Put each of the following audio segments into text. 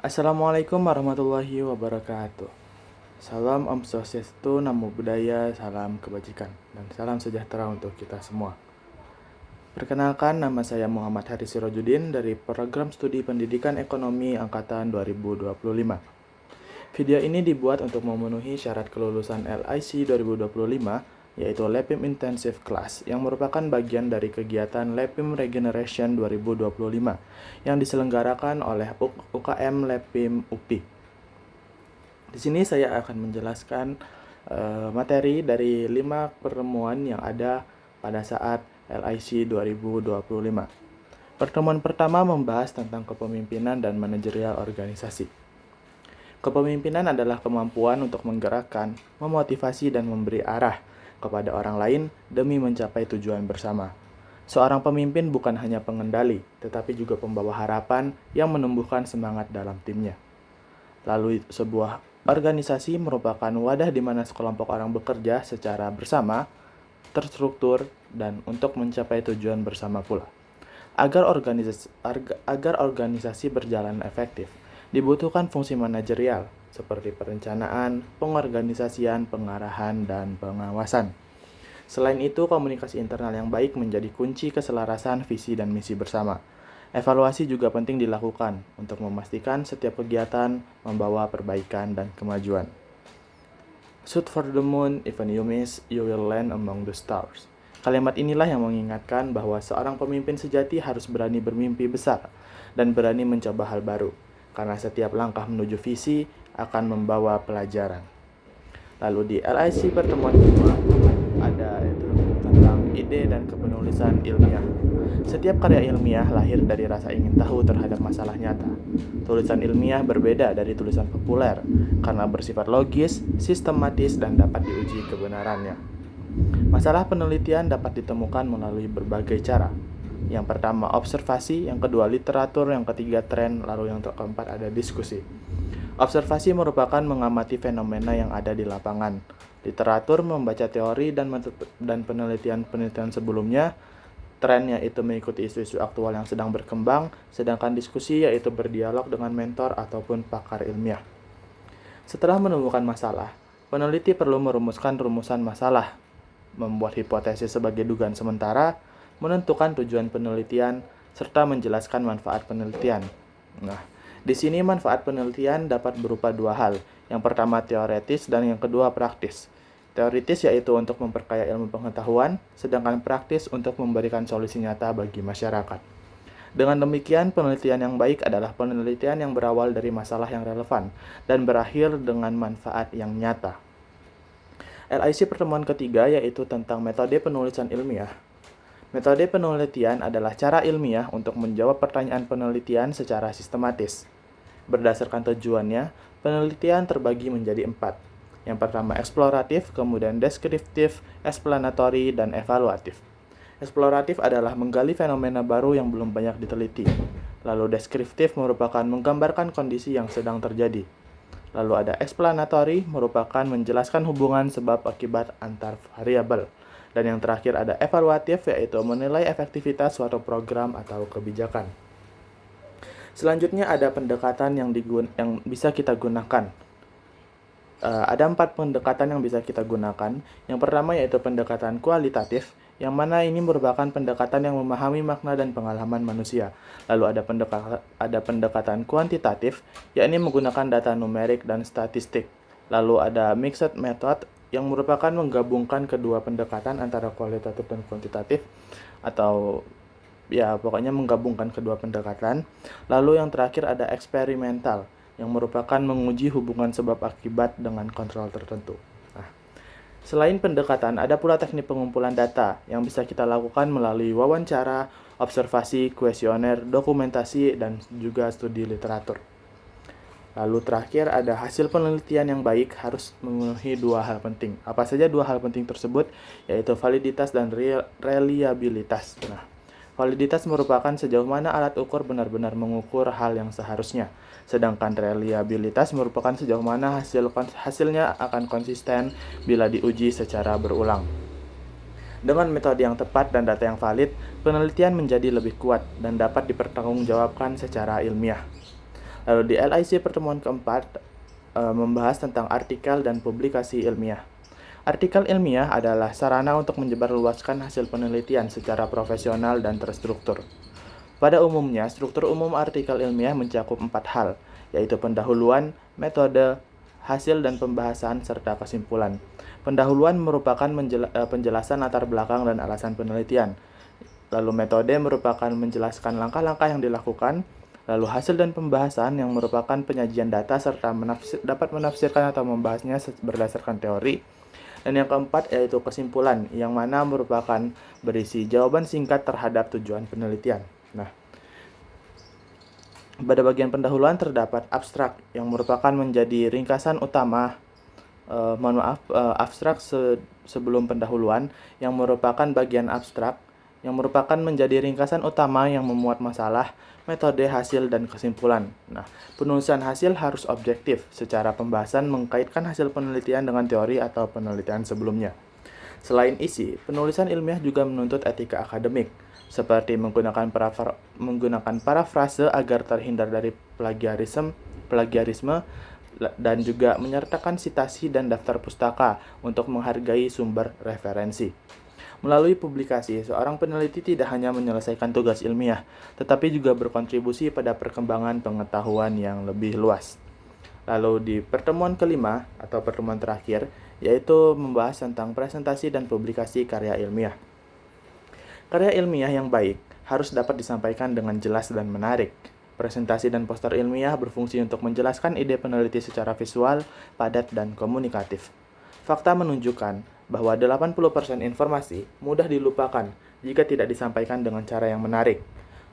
Assalamualaikum warahmatullahi wabarakatuh. Salam Om Swastiastu, Namo Buddhaya, salam kebajikan, dan salam sejahtera untuk kita semua. Perkenalkan, nama saya Muhammad Haris Sirojudin dari Program Studi Pendidikan Ekonomi Angkatan 2025. Video ini dibuat untuk memenuhi syarat kelulusan LIC 2025, yaitu LEPIM Intensive Class, yang merupakan bagian dari kegiatan LEPIM Regeneration 2025 yang diselenggarakan oleh UKM LEPIM UPI. Di sini saya akan menjelaskan materi dari 5 pertemuan yang ada pada saat LIC 2025. Pertemuan pertama membahas tentang kepemimpinan dan manajerial organisasi. Kepemimpinan adalah kemampuan untuk menggerakkan, memotivasi, dan memberi arah kepada orang lain demi mencapai tujuan bersama. Seorang pemimpin bukan hanya pengendali, tetapi juga pembawa harapan yang menumbuhkan semangat dalam timnya. Lalu, sebuah organisasi merupakan wadah di mana sekelompok orang bekerja secara bersama, terstruktur, dan untuk mencapai tujuan bersama pula. Agar organisasi berjalan efektif, dibutuhkan fungsi manajerial seperti perencanaan, pengorganisasian, pengarahan, dan pengawasan. Selain itu, komunikasi internal yang baik menjadi kunci keselarasan visi dan misi bersama. Evaluasi juga penting dilakukan untuk memastikan setiap kegiatan membawa perbaikan dan kemajuan. Shoot for the moon, even you miss, you will land among the stars. Kalimat inilah yang mengingatkan bahwa seorang pemimpin sejati harus berani bermimpi besar dan berani mencoba hal baru, karena setiap langkah menuju visi akan membawa pelajaran. Lalu di LIC pertemuan kedua ada itu tentang ide dan kepenulisan ilmiah. Setiap karya ilmiah lahir dari rasa ingin tahu terhadap masalah nyata. Tulisan ilmiah berbeda dari tulisan populer karena bersifat logis, sistematis, dan dapat diuji kebenarannya. Masalah penelitian dapat ditemukan melalui berbagai cara. Yang pertama observasi, yang kedua literatur, yang ketiga tren, lalu yang keempat ada diskusi. Observasi merupakan mengamati fenomena yang ada di lapangan. Literatur membaca teori dan penelitian-penelitian sebelumnya. Tren yaitu mengikuti isu-isu aktual yang sedang berkembang, sedangkan diskusi yaitu berdialog dengan mentor ataupun pakar ilmiah. Setelah menemukan masalah, peneliti perlu merumuskan rumusan masalah, membuat hipotesis sebagai dugaan sementara, menentukan tujuan penelitian, serta menjelaskan manfaat penelitian. Nah, di sini manfaat penelitian dapat berupa dua hal. Yang pertama teoretis dan yang kedua praktis. Teoritis yaitu untuk memperkaya ilmu pengetahuan, sedangkan praktis untuk memberikan solusi nyata bagi masyarakat. Dengan demikian, penelitian yang baik adalah penelitian yang berawal dari masalah yang relevan dan berakhir dengan manfaat yang nyata. LIC pertemuan ketiga yaitu tentang metode penulisan ilmiah. Metode penelitian adalah cara ilmiah untuk menjawab pertanyaan penelitian secara sistematis. Berdasarkan tujuannya, penelitian terbagi menjadi 4. Yang pertama eksploratif, kemudian deskriptif, explanatory, dan evaluatif. Eksploratif adalah menggali fenomena baru yang belum banyak diteliti. Lalu deskriptif merupakan menggambarkan kondisi yang sedang terjadi. Lalu ada explanatory, merupakan menjelaskan hubungan sebab akibat antar variabel. Dan yang terakhir ada evaluatif, yaitu menilai efektivitas suatu program atau kebijakan. Selanjutnya ada pendekatan yang bisa kita gunakan. Ada 4 pendekatan yang bisa kita gunakan. Yang pertama yaitu pendekatan kualitatif, yang mana ini merupakan pendekatan yang memahami makna dan pengalaman manusia. Lalu ada pendekatan kuantitatif, yakni menggunakan data numerik dan statistik. Lalu ada mixed method, yang merupakan menggabungkan kedua pendekatan antara kualitatif dan kuantitatif, atau ya pokoknya menggabungkan kedua pendekatan. Lalu yang terakhir ada eksperimental, yang merupakan menguji hubungan sebab akibat dengan kontrol tertentu. Nah, selain pendekatan, ada pula teknik pengumpulan data yang bisa kita lakukan melalui wawancara, observasi, kuesioner, dokumentasi, dan juga studi literatur. Lalu terakhir ada hasil penelitian yang baik harus memenuhi 2 hal penting. Apa saja 2 hal penting tersebut? Yaitu validitas dan reliabilitas. Nah, validitas merupakan sejauh mana alat ukur benar-benar mengukur hal yang seharusnya. Sedangkan reliabilitas merupakan sejauh mana hasilnya akan konsisten bila diuji secara berulang. Dengan metode yang tepat dan data yang valid, penelitian menjadi lebih kuat dan dapat dipertanggungjawabkan secara ilmiah. Lalu di LIC pertemuan keempat membahas tentang artikel dan publikasi ilmiah. Artikel ilmiah adalah sarana untuk menyebarluaskan hasil penelitian secara profesional dan terstruktur. Pada umumnya, struktur umum artikel ilmiah mencakup 4 hal, yaitu pendahuluan, metode, hasil dan pembahasan, serta kesimpulan. Pendahuluan merupakan penjelasan latar belakang dan alasan penelitian. Lalu metode merupakan menjelaskan langkah-langkah yang dilakukan. Lalu hasil dan pembahasan yang merupakan penyajian data serta dapat menafsirkan atau membahasnya berdasarkan teori. Dan yang keempat yaitu kesimpulan, yang mana merupakan berisi jawaban singkat terhadap tujuan penelitian. Nah, pada bagian pendahuluan terdapat abstrak yang merupakan menjadi ringkasan utama abstrak sebelum pendahuluan yang merupakan bagian abstrak yang merupakan menjadi ringkasan utama yang memuat masalah, metode, hasil, dan kesimpulan. Nah, penulisan hasil harus objektif, secara pembahasan mengkaitkan hasil penelitian dengan teori atau penelitian sebelumnya. Selain isi, penulisan ilmiah juga menuntut etika akademik, seperti menggunakan parafrase agar terhindar dari plagiarisme, dan juga menyertakan citasi dan daftar pustaka untuk menghargai sumber referensi. Melalui publikasi, seorang peneliti tidak hanya menyelesaikan tugas ilmiah, tetapi juga berkontribusi pada perkembangan pengetahuan yang lebih luas. Lalu di pertemuan kelima atau pertemuan terakhir, yaitu membahas tentang presentasi dan publikasi karya ilmiah. Karya ilmiah yang baik harus dapat disampaikan dengan jelas dan menarik. Presentasi dan poster ilmiah berfungsi untuk menjelaskan ide peneliti secara visual, padat, dan komunikatif. Fakta menunjukkan bahwa 80% informasi mudah dilupakan jika tidak disampaikan dengan cara yang menarik.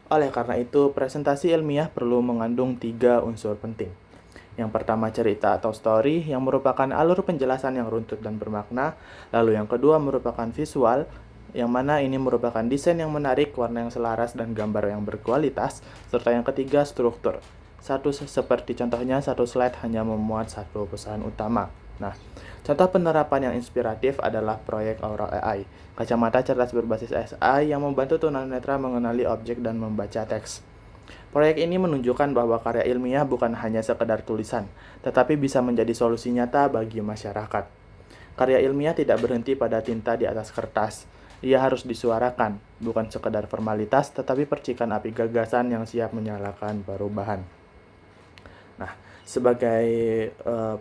Oleh karena itu, presentasi ilmiah perlu mengandung 3 unsur penting. Yang pertama, cerita atau story yang merupakan alur penjelasan yang runtut dan bermakna. Lalu yang kedua merupakan visual, yang mana ini merupakan desain yang menarik, warna yang selaras, dan gambar yang berkualitas. Serta yang ketiga, struktur. Seperti contohnya, satu slide hanya memuat satu pesan utama. Nah, contoh penerapan yang inspiratif adalah proyek Aural AI, kacamata cerdas berbasis AI yang membantu tunanetra mengenali objek dan membaca teks. Proyek ini menunjukkan bahwa karya ilmiah bukan hanya sekedar tulisan, tetapi bisa menjadi solusi nyata bagi masyarakat. Karya ilmiah tidak berhenti pada tinta di atas kertas. Ia harus disuarakan, bukan sekedar formalitas, tetapi percikan api gagasan yang siap menyalakan perubahan. Nah, sebagai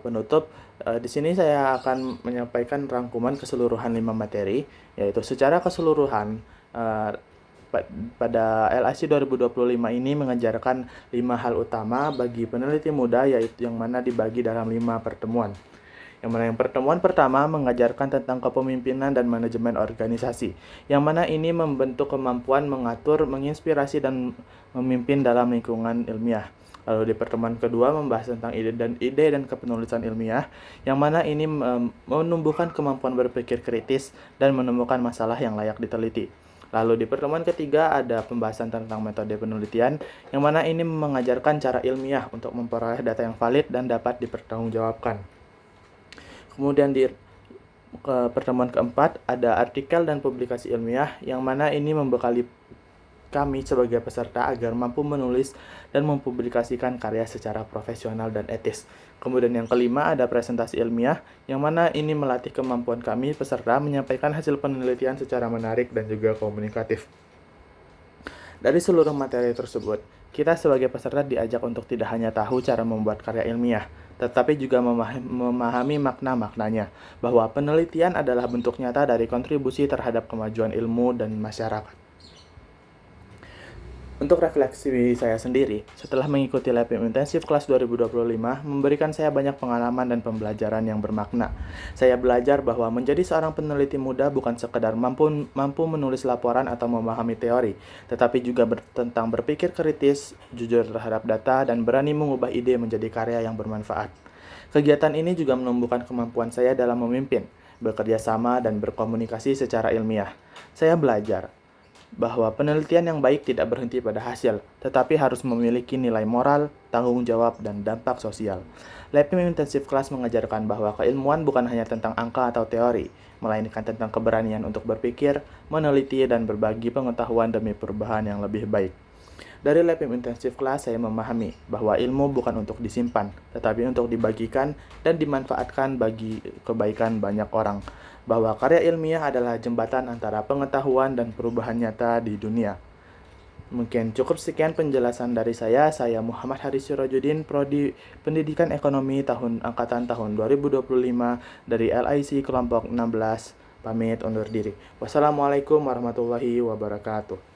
penutup, di sini saya akan menyampaikan rangkuman keseluruhan 5 materi, yaitu secara keseluruhan pada LIC 2025 ini mengajarkan 5 hal utama bagi peneliti muda, yaitu yang mana dibagi dalam 5 pertemuan. Yang mana yang pertemuan pertama mengajarkan tentang kepemimpinan dan manajemen organisasi, yang mana ini membentuk kemampuan mengatur, menginspirasi, dan memimpin dalam lingkungan ilmiah. Lalu di pertemuan kedua membahas tentang ide dan kepenulisan ilmiah, yang mana ini menumbuhkan kemampuan berpikir kritis dan menemukan masalah yang layak diteliti. Lalu di pertemuan ketiga ada pembahasan tentang metode penelitian, yang mana ini mengajarkan cara ilmiah untuk memperoleh data yang valid dan dapat dipertanggungjawabkan. Kemudian di pertemuan keempat ada artikel dan publikasi ilmiah, yang mana ini membekali kami sebagai peserta agar mampu menulis dan mempublikasikan karya secara profesional dan etis. Kemudian yang kelima ada presentasi ilmiah, yang mana ini melatih kemampuan kami peserta menyampaikan hasil penelitian secara menarik dan juga komunikatif. Dari seluruh materi tersebut, kita sebagai peserta diajak untuk tidak hanya tahu cara membuat karya ilmiah, tetapi juga memahami makna-maknanya, bahwa penelitian adalah bentuk nyata dari kontribusi terhadap kemajuan ilmu dan masyarakat. Untuk refleksi saya sendiri, setelah mengikuti LabM Intensif kelas 2025, memberikan saya banyak pengalaman dan pembelajaran yang bermakna. Saya belajar bahwa menjadi seorang peneliti muda bukan sekedar mampu menulis laporan atau memahami teori, tetapi juga tentang berpikir kritis, jujur terhadap data, dan berani mengubah ide menjadi karya yang bermanfaat. Kegiatan ini juga menumbuhkan kemampuan saya dalam memimpin, bekerja sama, dan berkomunikasi secara ilmiah. Saya belajar bahwa penelitian yang baik tidak berhenti pada hasil, tetapi harus memiliki nilai moral, tanggung jawab, dan dampak sosial. LabM Intensif Class mengajarkan bahwa keilmuan bukan hanya tentang angka atau teori, melainkan tentang keberanian untuk berpikir, meneliti, dan berbagi pengetahuan demi perubahan yang lebih baik. Dari lab intensif kelas, saya memahami bahwa ilmu bukan untuk disimpan, tetapi untuk dibagikan dan dimanfaatkan bagi kebaikan banyak orang. Bahwa karya ilmiah adalah jembatan antara pengetahuan dan perubahan nyata di dunia. Mungkin cukup sekian penjelasan dari saya. Saya Muhammad Haris Sirojudin, Prodi Pendidikan Ekonomi Angkatan tahun 2025 dari LIC kelompok 16. Pamit undur diri. Wassalamualaikum warahmatullahi wabarakatuh.